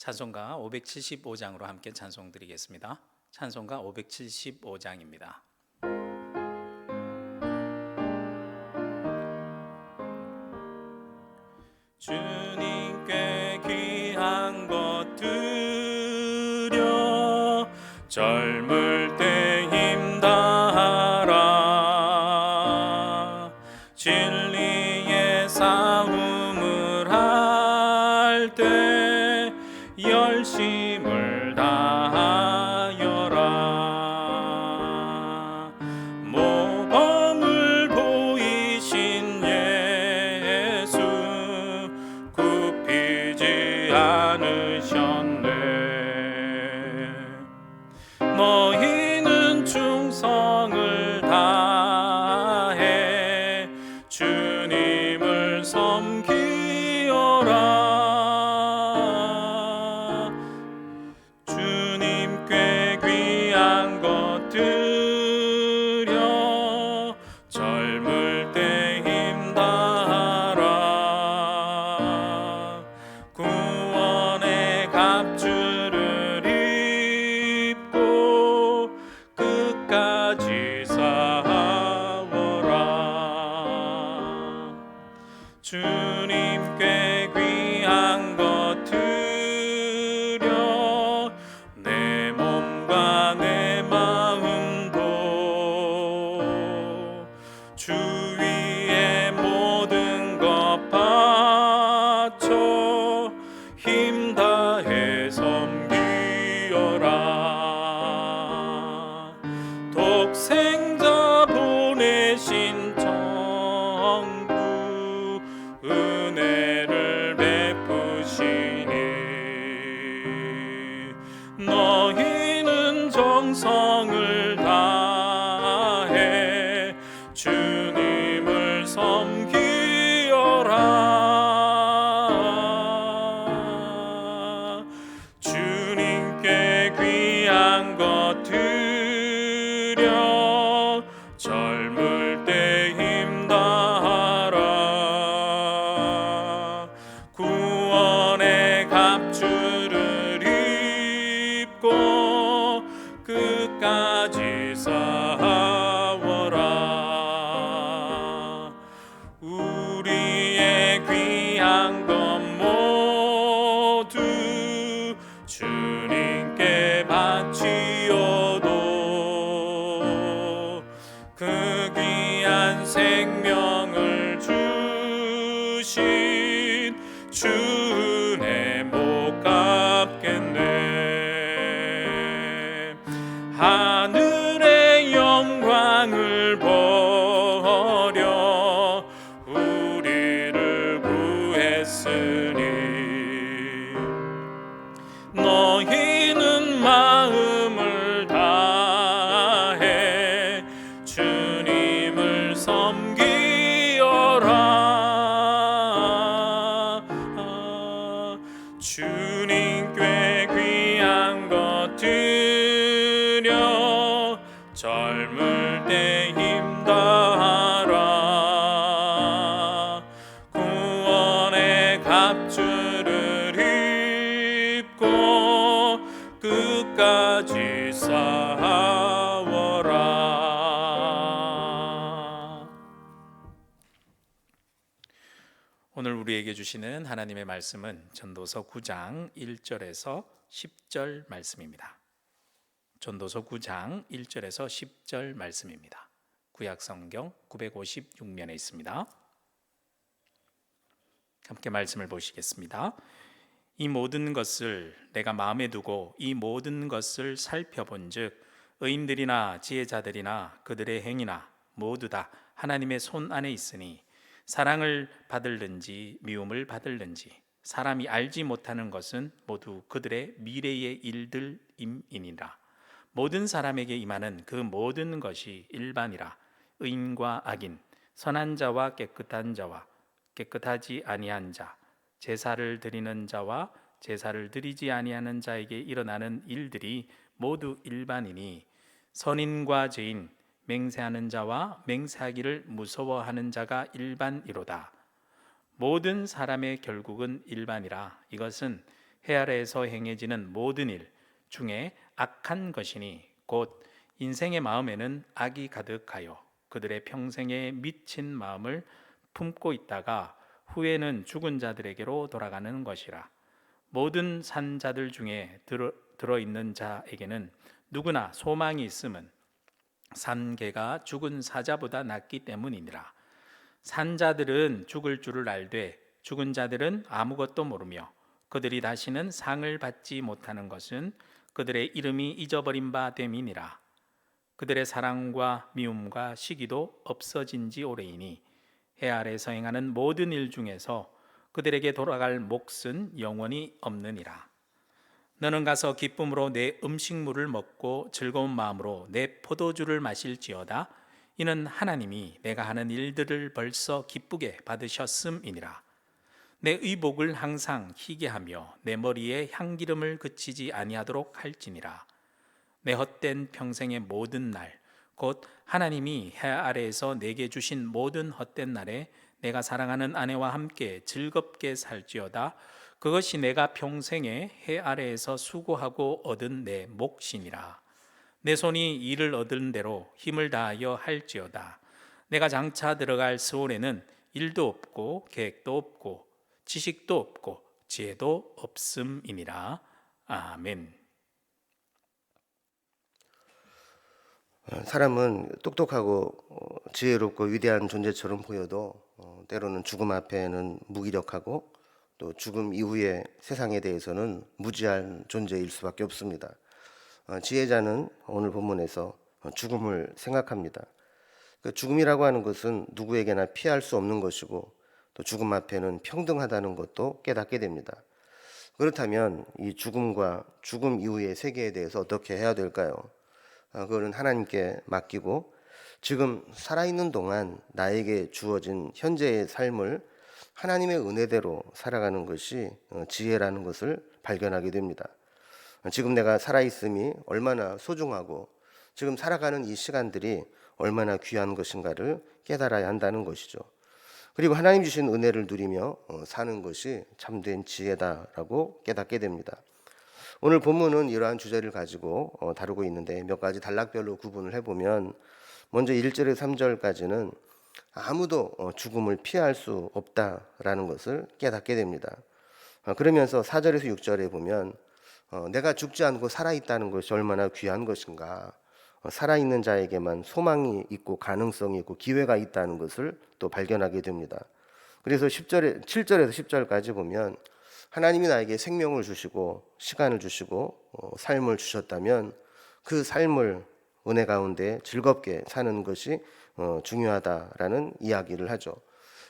찬송가 575장으로 함께 찬송 드리겠습니다. 찬송가 575장입니다. 주님께 귀한 것 드려 젊을 때 힘 다하라. 진리의 싸움을 할 때 열심을 다하여라. 모범을 보이신 예수 굽히지 않으셨네. 너희는 충성을 다해 주님을 섬기어라. 주님께 귀한 것 드려 젊을 때 힘 다하라. 구원의 갑주를 입고 끝까지 싸워라. 주님께 귀한 것 드려 내 몸과 내 마음도 주 위에 모든 것 바쳐 힘 다해 섬기어라. 독생자 보내신 정부 은혜를 베푸시니 너희는 정성을 다해 주님을 섬기어라. 주님께 귀한 것 드려 젊을 때 힘 다하라. 구원의 갑주를 입고 끝까지 싸워라. 우리의 귀한 것 모두 주님께 바치어도 그 귀한 생명을 주신 주 은혜 못 갚겠네. 하늘의 영광을 버려 우리를 구했으니 너희는 마음을 다해 주님을 섬기어라. 주님께 귀한 것 드려 젊을 때 힘 다하라. 구원의 갑주를 입고 끝까지 싸워라. 오늘 우리에게 주시는 하나님의 말씀은 전도서 9장 1절에서 10절 말씀입니다. 전도서 9장 1절에서 10절 말씀입니다. 구약성경 956면에 있습니다. 함께 말씀을 보시겠습니다. 이 모든 것을 내가 마음에 두고 이 모든 것을 살펴본즉 의인들이나 지혜자들이나 그들의 행위나 모두 다 하나님의 손 안에 있으니 사랑을 받을는지 미움을 받을는지 사람이 알지 못하는 것은 모두 그들의 미래의 일들임이니라. 모든 사람에게 임하는 그 모든 것이 일반이라. 의인과 악인, 선한 자와 깨끗한 자와 깨끗하지 아니한 자, 제사를 드리는 자와 제사를 드리지 아니하는 자에게 일어나는 일들이 모두 일반이니 선인과 죄인, 맹세하는 자와 맹세하기를 무서워하는 자가 일반이로다. 모든 사람의 결국은 일반이라. 이것은 해 아래에서 행해지는 모든 일 중에 악한 것이니 곧 인생의 마음에는 악이 가득하여 그들의 평생에 미친 마음을 품고 있다가 후에는 죽은 자들에게로 돌아가는 것이라. 모든 산 자들 중에 들어있는 자에게는 누구나 소망이 있음은 산 개가 죽은 사자보다 낫기 때문이니라. 산 자들은 죽을 줄을 알되 죽은 자들은 아무것도 모르며 그들이 다시는 상을 받지 못하는 것은 그들의 이름이 잊어버린 바 됨이니라. 그들의 사랑과 미움과 시기도 없어진 지 오래이니 해 아래에서 행하는 모든 일 중에서 그들에게 돌아갈 몫은 영원히 없느니라. 너는 가서 기쁨으로 내 음식물을 먹고 즐거운 마음으로 내 포도주를 마실지어다. 이는 하나님이 내가 하는 일들을 벌써 기쁘게 받으셨음이니라. 내 의복을 항상 희게 하며 내 머리에 향기름을 그치지 아니하도록 할지니라. 내 헛된 평생의 모든 날 곧 하나님이 해 아래에서 내게 주신 모든 헛된 날에 내가 사랑하는 아내와 함께 즐겁게 살지어다. 그것이 내가 평생에 해 아래에서 수고하고 얻은 내 몫이니라. 내 손이 일을 얻은 대로 힘을 다하여 할지어다. 내가 장차 들어갈 스올에는 일도 없고 계획도 없고 지식도 없고 지혜도 없음이니라. 아멘. 사람은 똑똑하고 지혜롭고 위대한 존재처럼 보여도 때로는 죽음 앞에는 무기력하고 또 죽음 이후의 세상에 대해서는 무지한 존재일 수밖에 없습니다. 지혜자는 오늘 본문에서 죽음을 생각합니다. 그 죽음이라고 하는 것은 누구에게나 피할 수 없는 것이고 또 죽음 앞에는 평등하다는 것도 깨닫게 됩니다. 그렇다면 이 죽음과 죽음 이후의 세계에 대해서 어떻게 해야 될까요? 그거는 하나님께 맡기고 지금 살아있는 동안 나에게 주어진 현재의 삶을 하나님의 은혜대로 살아가는 것이 지혜라는 것을 발견하게 됩니다. 지금 내가 살아있음이 얼마나 소중하고 지금 살아가는 이 시간들이 얼마나 귀한 것인가를 깨달아야 한다는 것이죠. 그리고 하나님 주신 은혜를 누리며 사는 것이 참된 지혜다라고 깨닫게 됩니다. 오늘 본문은 이러한 주제를 가지고 다루고 있는데 몇 가지 단락별로 구분을 해보면 먼저 1절에서 3절까지는 아무도 죽음을 피할 수 없다라는 것을 깨닫게 됩니다. 그러면서 4절에서 6절에 보면 내가 죽지 않고 살아있다는 것이 얼마나 귀한 것인가, 살아있는 자에게만 소망이 있고 가능성이 있고 기회가 있다는 것을 또 발견하게 됩니다. 그래서 7절에서 10절까지 보면 하나님이 나에게 생명을 주시고 시간을 주시고 삶을 주셨다면 그 삶을 은혜 가운데 즐겁게 사는 것이 중요하다라는 이야기를 하죠.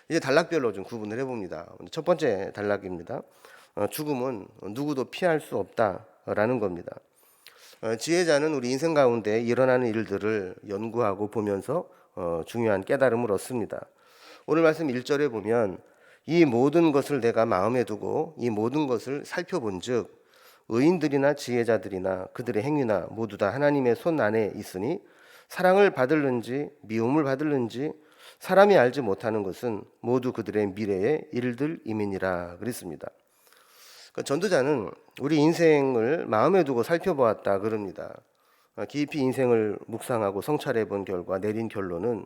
이제 단락별로 좀 구분을 해봅니다. 첫 번째 단락입니다. 죽음은 누구도 피할 수 없다라는 겁니다. 지혜자는 우리 인생 가운데 일어나는 일들을 연구하고 보면서 중요한 깨달음을 얻습니다. 오늘 말씀 1절에 보면 이 모든 것을 내가 마음에 두고 이 모든 것을 살펴본 즉 의인들이나 지혜자들이나 그들의 행위나 모두 다 하나님의 손 안에 있으니 사랑을 받을는지 미움을 받을는지 사람이 알지 못하는 것은 모두 그들의 미래의 일들임이니라 그랬습니다. 전도자는 우리 인생을 마음에 두고 살펴보았다 그럽니다. 깊이 인생을 묵상하고 성찰해 본 결과 내린 결론은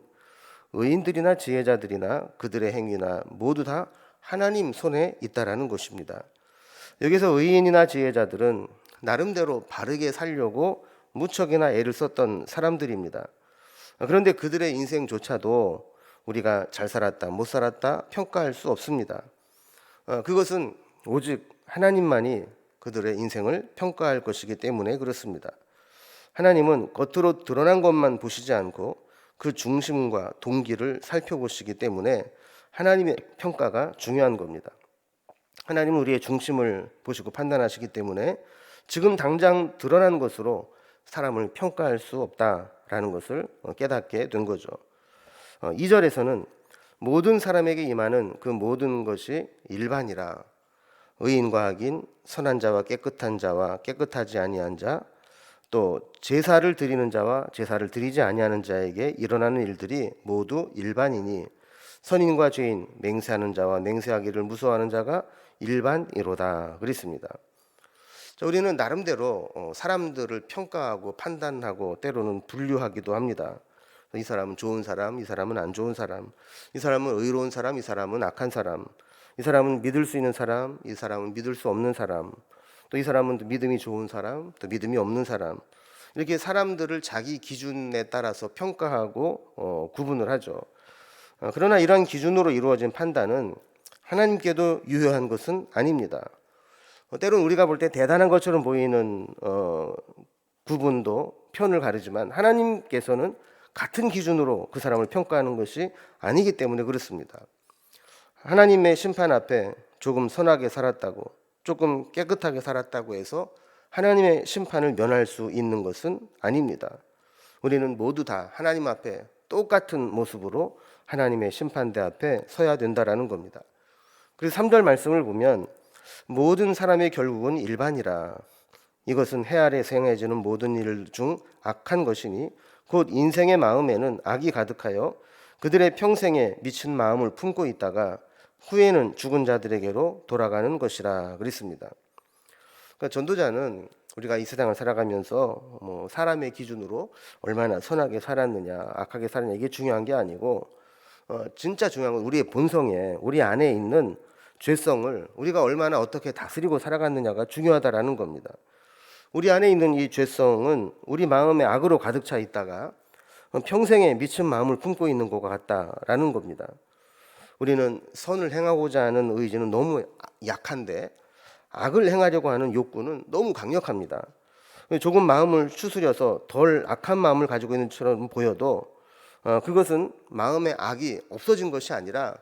의인들이나 지혜자들이나 그들의 행위나 모두 다 하나님 손에 있다라는 것입니다. 여기서 의인이나 지혜자들은 나름대로 바르게 살려고 무척이나 애를 썼던 사람들입니다. 그런데 그들의 인생조차도 우리가 잘 살았다, 못 살았다 평가할 수 없습니다. 그것은 오직 하나님만이 그들의 인생을 평가할 것이기 때문에 그렇습니다. 하나님은 겉으로 드러난 것만 보시지 않고 그 중심과 동기를 살펴보시기 때문에 하나님의 평가가 중요한 겁니다. 하나님은 우리의 중심을 보시고 판단하시기 때문에 지금 당장 드러난 것으로 사람을 평가할 수 없다라는 것을 깨닫게 된 거죠. 2절에서는 모든 사람에게 임하는 그 모든 것이 일반이라 의인과 악인, 선한 자와 깨끗한 자와 깨끗하지 아니한 자, 또 제사를 드리는 자와 제사를 드리지 아니하는 자에게 일어나는 일들이 모두 일반이니 선인과 죄인, 맹세하는 자와 맹세하기를 무서워하는 자가 일반이로다 그랬습니다. 자, 우리는 나름대로 사람들을 평가하고 판단하고 때로는 분류하기도 합니다. 이 사람은 좋은 사람, 이 사람은 안 좋은 사람, 이 사람은 의로운 사람, 이 사람은 악한 사람, 이 사람은 믿을 수 있는 사람, 이 사람은 믿을 수 없는 사람, 또 이 사람은 또 믿음이 좋은 사람, 또 믿음이 없는 사람, 이렇게 사람들을 자기 기준에 따라서 평가하고 구분을 하죠. 그러나 이러한 기준으로 이루어진 판단은 하나님께도 유효한 것은 아닙니다. 때로는 우리가 볼 때 대단한 것처럼 보이는 구분도 편을 가르지만 하나님께서는 같은 기준으로 그 사람을 평가하는 것이 아니기 때문에 그렇습니다. 하나님의 심판 앞에 조금 선하게 살았다고, 조금 깨끗하게 살았다고 해서 하나님의 심판을 면할 수 있는 것은 아닙니다. 우리는 모두 다 하나님 앞에 똑같은 모습으로 하나님의 심판대 앞에 서야 된다라는 겁니다. 그래서 3절 말씀을 보면 모든 사람의 결국은 일반이라. 이것은 해 아래에서 행해지는 모든 일 중 악한 것이니 곧 인생의 마음에는 악이 가득하여 그들의 평생에 미친 마음을 품고 있다가 후에는 죽은 자들에게로 돌아가는 것이라 그랬습니다. 그러니까 전도자는 우리가 이 세상을 살아가면서 사람의 기준으로 얼마나 선하게 살았느냐, 악하게 살았느냐 이게 중요한 게 아니고 진짜 중요한 건 우리의 본성에, 우리 안에 있는 죄성을 우리가 얼마나 어떻게 다스리고 살아갔느냐가 중요하다라는 겁니다. 우리 안에 있는 이 죄성은 우리 마음에 악으로 가득 차 있다가 평생에 미친 마음을 품고 있는 것 같다라는 겁니다. 우리는 선을 행하고자 하는 의지는 너무 약한데 악을 행하려고 하는 욕구는 너무 강력합니다. 조금 마음을 추스려서 덜 악한 마음을 가지고 있는 것처럼 보여도 그것은 마음의 악이 없어진 것이 아니라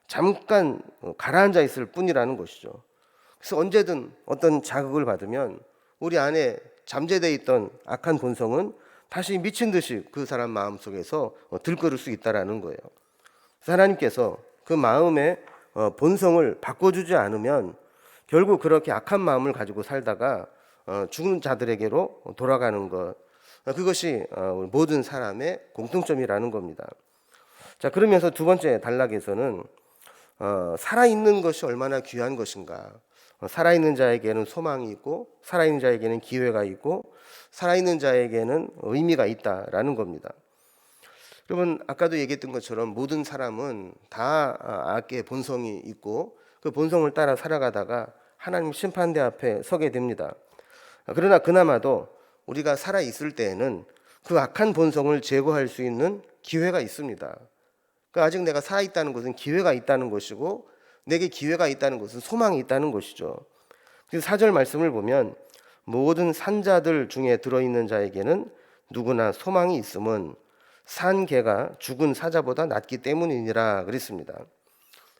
잠깐 가라앉아 있을 뿐이라는 것이죠. 그래서 언제든 어떤 자극을 받으면 우리 안에 잠재되어 있던 악한 본성은 다시 미친 듯이 그 사람 마음속에서 들끓을 수 있다라는 거예요. 그래서 하나님께서 그 마음의 본성을 바꿔주지 않으면 결국 그렇게 악한 마음을 가지고 살다가 죽은 자들에게로 돌아가는 것, 그것이 모든 사람의 공통점이라는 겁니다. 자, 그러면서 두 번째 단락에서는 살아있는 것이 얼마나 귀한 것인가. 살아있는 자에게는 소망이 있고 살아있는 자에게는 기회가 있고 살아있는 자에게는 의미가 있다라는 겁니다. 여러분 아까도 얘기했던 것처럼 모든 사람은 다 악의 본성이 있고 그 본성을 따라 살아가다가 하나님 심판대 앞에 서게 됩니다. 그러나 그나마도 우리가 살아있을 때에는 그 악한 본성을 제거할 수 있는 기회가 있습니다. 그러니까 아직 내가 살아있다는 것은 기회가 있다는 것이고 내게 기회가 있다는 것은 소망이 있다는 것이죠. 그래서 4절 말씀을 보면 모든 산자들 중에 들어있는 자에게는 누구나 소망이 있음은 산 개가 죽은 사자보다 낫기 때문이니라 그랬습니다.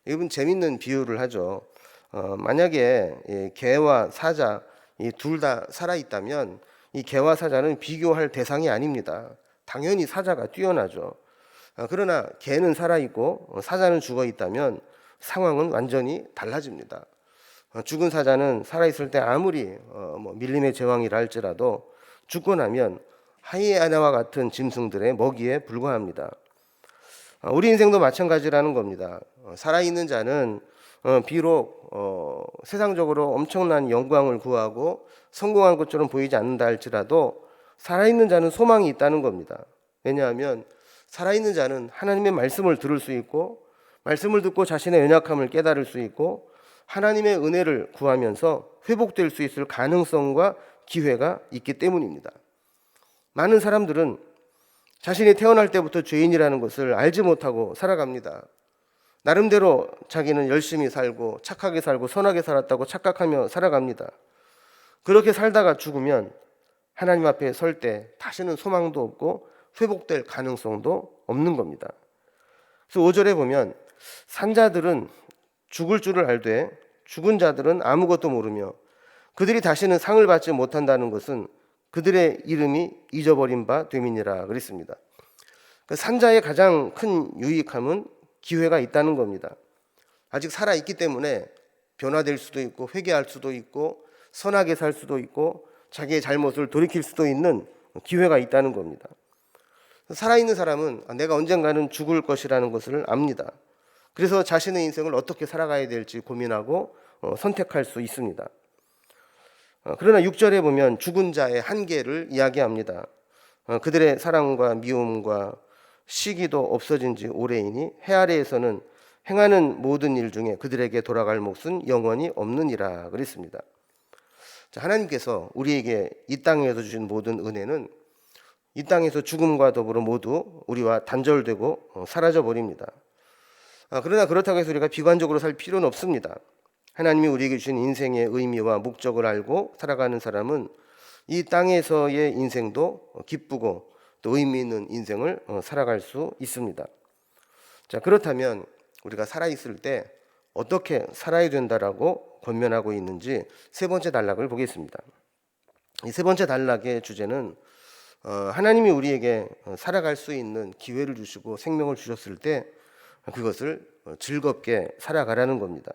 이분 재밌는 비유를 하죠. 만약에 개와 사자 이 둘 다 살아있다면 이 개와 사자는 비교할 대상이 아닙니다. 당연히 사자가 뛰어나죠. 그러나 개는 살아있고 사자는 죽어있다면 상황은 완전히 달라집니다. 죽은 사자는 살아있을 때 아무리 밀림의 제왕이라 할지라도 죽고 나면 하이에나와 같은 짐승들의 먹이에 불과합니다. 우리 인생도 마찬가지라는 겁니다. 살아있는 자는 비록 세상적으로 엄청난 영광을 구하고 성공한 것처럼 보이지 않는다 할지라도 살아있는 자는 소망이 있다는 겁니다. 왜냐하면 살아있는 자는 하나님의 말씀을 들을 수 있고 말씀을 듣고 자신의 연약함을 깨달을 수 있고 하나님의 은혜를 구하면서 회복될 수 있을 가능성과 기회가 있기 때문입니다. 많은 사람들은 자신이 태어날 때부터 죄인이라는 것을 알지 못하고 살아갑니다. 나름대로 자기는 열심히 살고 착하게 살고 선하게 살았다고 착각하며 살아갑니다. 그렇게 살다가 죽으면 하나님 앞에 설 때 다시는 소망도 없고 회복될 가능성도 없는 겁니다. 그래서 5절에 보면 산자들은 죽을 줄을 알되 죽은 자들은 아무것도 모르며 그들이 다시는 상을 받지 못한다는 것은 그들의 이름이 잊어버린 바 됨이니라 그랬습니다. 그러니까 산자의 가장 큰 유익함은 기회가 있다는 겁니다. 아직 살아있기 때문에 변화될 수도 있고 회개할 수도 있고 선하게 살 수도 있고 자기의 잘못을 돌이킬 수도 있는 기회가 있다는 겁니다. 살아있는 사람은 내가 언젠가는 죽을 것이라는 것을 압니다. 그래서 자신의 인생을 어떻게 살아가야 될지 고민하고 선택할 수 있습니다. 그러나 6절에 보면 죽은 자의 한계를 이야기합니다. 그들의 사랑과 미움과 시기도 없어진 지 오래이니 해 아래에서는 행하는 모든 일 중에 그들에게 돌아갈 몫은 영원히 없느니라 그랬습니다. 자, 하나님께서 우리에게 이 땅에서 주신 모든 은혜는 이 땅에서 죽음과 더불어 모두 우리와 단절되고 사라져 버립니다. 그러나 그렇다고 해서 우리가 비관적으로 살 필요는 없습니다. 하나님이 우리에게 주신 인생의 의미와 목적을 알고 살아가는 사람은 이 땅에서의 인생도 기쁘고 또 의미 있는 인생을 살아갈 수 있습니다. 자, 그렇다면 우리가 살아있을 때 어떻게 살아야 된다라고 권면하고 있는지 세 번째 단락을 보겠습니다. 이 세 번째 단락의 주제는 하나님이 우리에게 살아갈 수 있는 기회를 주시고 생명을 주셨을 때 그것을 즐겁게 살아가라는 겁니다.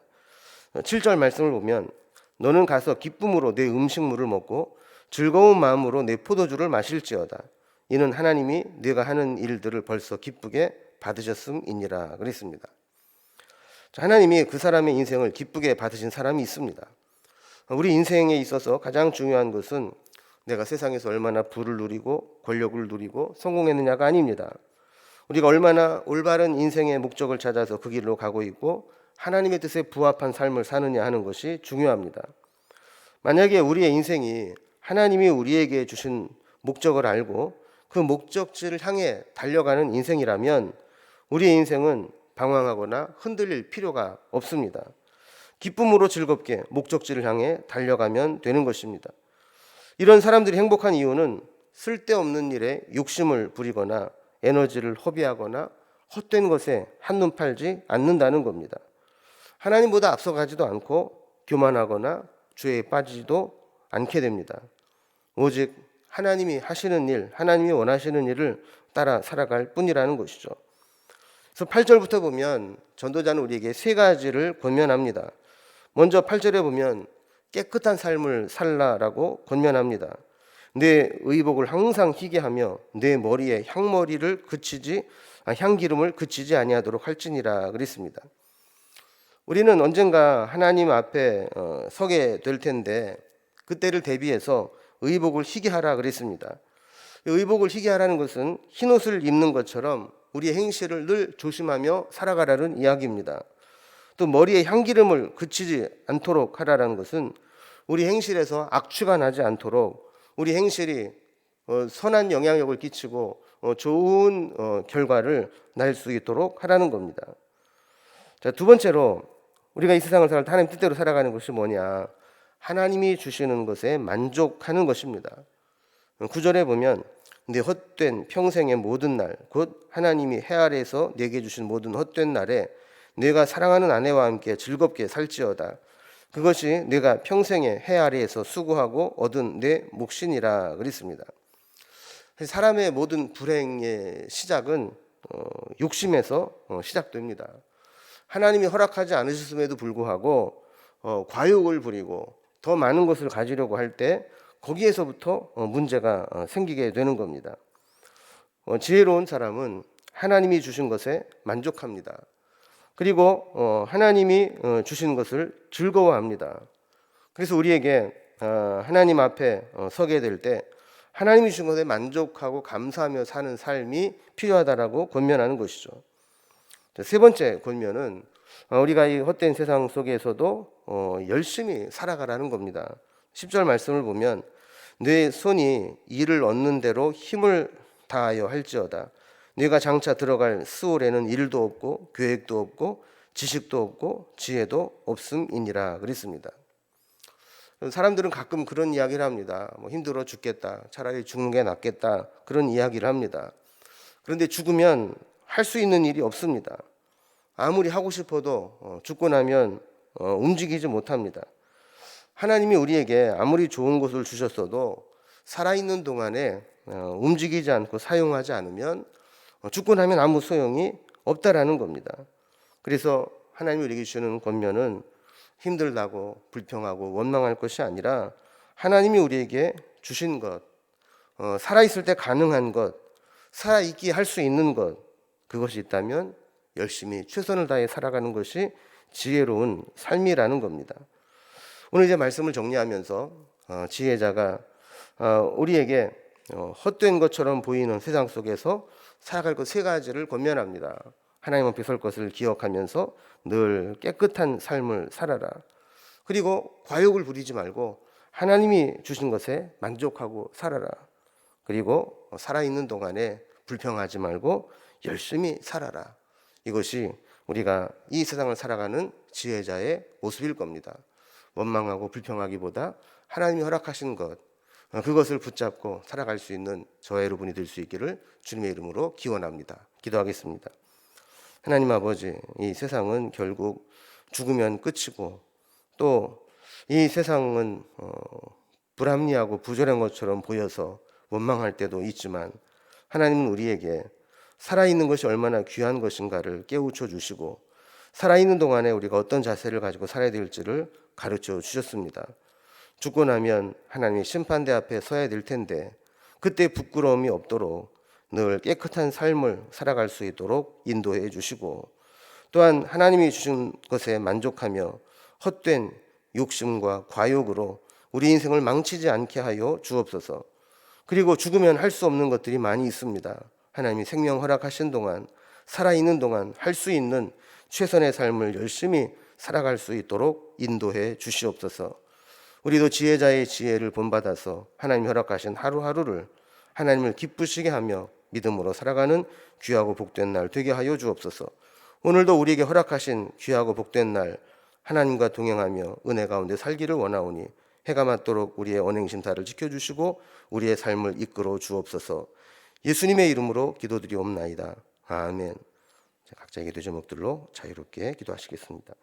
7절 말씀을 보면 너는 가서 기쁨으로 내 음식물을 먹고 즐거운 마음으로 내 포도주를 마실지어다. 이는 하나님이 네가 하는 일들을 벌써 기쁘게 받으셨음이니라 그랬습니다. 하나님이 그 사람의 인생을 기쁘게 받으신 사람이 있습니다. 우리 인생에 있어서 가장 중요한 것은 내가 세상에서 얼마나 부를 누리고 권력을 누리고 성공했느냐가 아닙니다. 우리가 얼마나 올바른 인생의 목적을 찾아서 그 길로 가고 있고 하나님의 뜻에 부합한 삶을 사느냐 하는 것이 중요합니다. 만약에 우리의 인생이 하나님이 우리에게 주신 목적을 알고 그 목적지를 향해 달려가는 인생이라면 우리의 인생은 방황하거나 흔들릴 필요가 없습니다. 기쁨으로 즐겁게 목적지를 향해 달려가면 되는 것입니다. 이런 사람들이 행복한 이유는 쓸데없는 일에 욕심을 부리거나 에너지를 허비하거나 헛된 것에 한눈 팔지 않는다는 겁니다. 하나님보다 앞서가지도 않고 교만하거나 죄에 빠지지도 않게 됩니다. 오직 하나님이 하시는 일, 하나님이 원하시는 일을 따라 살아갈 뿐이라는 것이죠. 그래서 8절부터 보면 전도자는 우리에게 세 가지를 권면합니다. 먼저 8절에 보면 깨끗한 삶을 살라라고 권면합니다. 내 의복을 항상 희게 하며 내 머리에 향기름을 그치지 아니하도록 할지니라 그랬습니다. 우리는 언젠가 하나님 앞에 서게 될 텐데 그때를 대비해서 의복을 희게 하라 그랬습니다. 의복을 희게 하라는 것은 흰옷을 입는 것처럼 우리의 행실을 늘 조심하며 살아가라는 이야기입니다. 또 머리에 향기름을 그치지 않도록 하라는 것은 우리 행실에서 악취가 나지 않도록 우리 행실이 선한 영향력을 끼치고 좋은 결과를 날 수 있도록 하라는 겁니다. 자, 두 번째로 우리가 이 세상을 살아갈 때 하나님 뜻대로 살아가는 것이 뭐냐? 하나님이 주시는 것에 만족하는 것입니다. 9절에 보면 내 헛된 평생의 모든 날, 곧 하나님이 해 아래에서 내게 주신 모든 헛된 날에 내가 사랑하는 아내와 함께 즐겁게 살지어다. 그것이 내가 평생의 해 아래에서 수고하고 얻은 내 몫이니라 그랬습니다. 사람의 모든 불행의 시작은 욕심에서 시작됩니다. 하나님이 허락하지 않으셨음에도 불구하고 과욕을 부리고 더 많은 것을 가지려고 할 때 거기에서부터 문제가 생기게 되는 겁니다. 지혜로운 사람은 하나님이 주신 것에 만족합니다. 그리고 하나님이 주신 것을 즐거워합니다. 그래서 우리에게 하나님 앞에 서게 될 때 하나님이 주신 것에 만족하고 감사하며 사는 삶이 필요하다라고 권면하는 것이죠. 세 번째 권면은 우리가 이 헛된 세상 속에서도 열심히 살아가라는 겁니다. 10절 말씀을 보면 내 손이 일을 얻는 대로 힘을 다하여 할지어다. 네가 장차 들어갈 스올에는 일도 없고 계획도 없고 지식도 없고 지혜도 없음이니라 그랬습니다. 사람들은 가끔 그런 이야기를 합니다. 힘들어 죽겠다, 차라리 죽는 게 낫겠다, 그런 이야기를 합니다. 그런데 죽으면 할 수 있는 일이 없습니다. 아무리 하고 싶어도 죽고 나면 움직이지 못합니다. 하나님이 우리에게 아무리 좋은 것을 주셨어도 살아있는 동안에 움직이지 않고 사용하지 않으면 죽고 나면 아무 소용이 없다라는 겁니다. 그래서 하나님이 우리에게 주시는 권면은 힘들다고 불평하고 원망할 것이 아니라 하나님이 우리에게 주신 것, 살아있을 때 가능한 것, 살아있게 할 수 있는 것, 그것이 있다면 열심히 최선을 다해 살아가는 것이 지혜로운 삶이라는 겁니다. 오늘 이제 말씀을 정리하면서 지혜자가 우리에게 헛된 것처럼 보이는 세상 속에서 살아갈 것 세 가지를 권면합니다. 하나님 앞에 설 것을 기억하면서 늘 깨끗한 삶을 살아라. 그리고 과욕을 부리지 말고 하나님이 주신 것에 만족하고 살아라. 그리고 살아있는 동안에 불평하지 말고 열심히 살아라. 이것이 우리가 이 세상을 살아가는 지혜자의 모습일 겁니다. 원망하고 불평하기보다 하나님이 허락하신 것, 그것을 붙잡고 살아갈 수 있는 저와 여러분이 될 수 있기를 주님의 이름으로 기원합니다. 기도하겠습니다. 하나님 아버지, 이 세상은 결국 죽으면 끝이고 또 이 세상은 불합리하고 부조리한 것처럼 보여서 원망할 때도 있지만 하나님은 우리에게 살아있는 것이 얼마나 귀한 것인가를 깨우쳐 주시고 살아있는 동안에 우리가 어떤 자세를 가지고 살아야 될지를 가르쳐 주셨습니다. 죽고 나면 하나님의 심판대 앞에 서야 될 텐데 그때 부끄러움이 없도록 늘 깨끗한 삶을 살아갈 수 있도록 인도해 주시고 또한 하나님이 주신 것에 만족하며 헛된 욕심과 과욕으로 우리 인생을 망치지 않게 하여 주옵소서. 그리고 죽으면 할 수 없는 것들이 많이 있습니다. 하나님이 생명 허락하신 동안 살아있는 동안 할 수 있는 최선의 삶을 열심히 살아갈 수 있도록 인도해 주시옵소서. 우리도 지혜자의 지혜를 본받아서 하나님 허락하신 하루하루를 하나님을 기쁘시게 하며 믿음으로 살아가는 귀하고 복된 날 되게 하여 주옵소서. 오늘도 우리에게 허락하신 귀하고 복된 날 하나님과 동행하며 은혜 가운데 살기를 원하오니 해가 맞도록 우리의 언행심 다를 지켜주시고 우리의 삶을 이끌어 주옵소서. 예수님의 이름으로 기도드리옵나이다. 아멘. 각자의 기도 제목들로 자유롭게 기도하시겠습니다.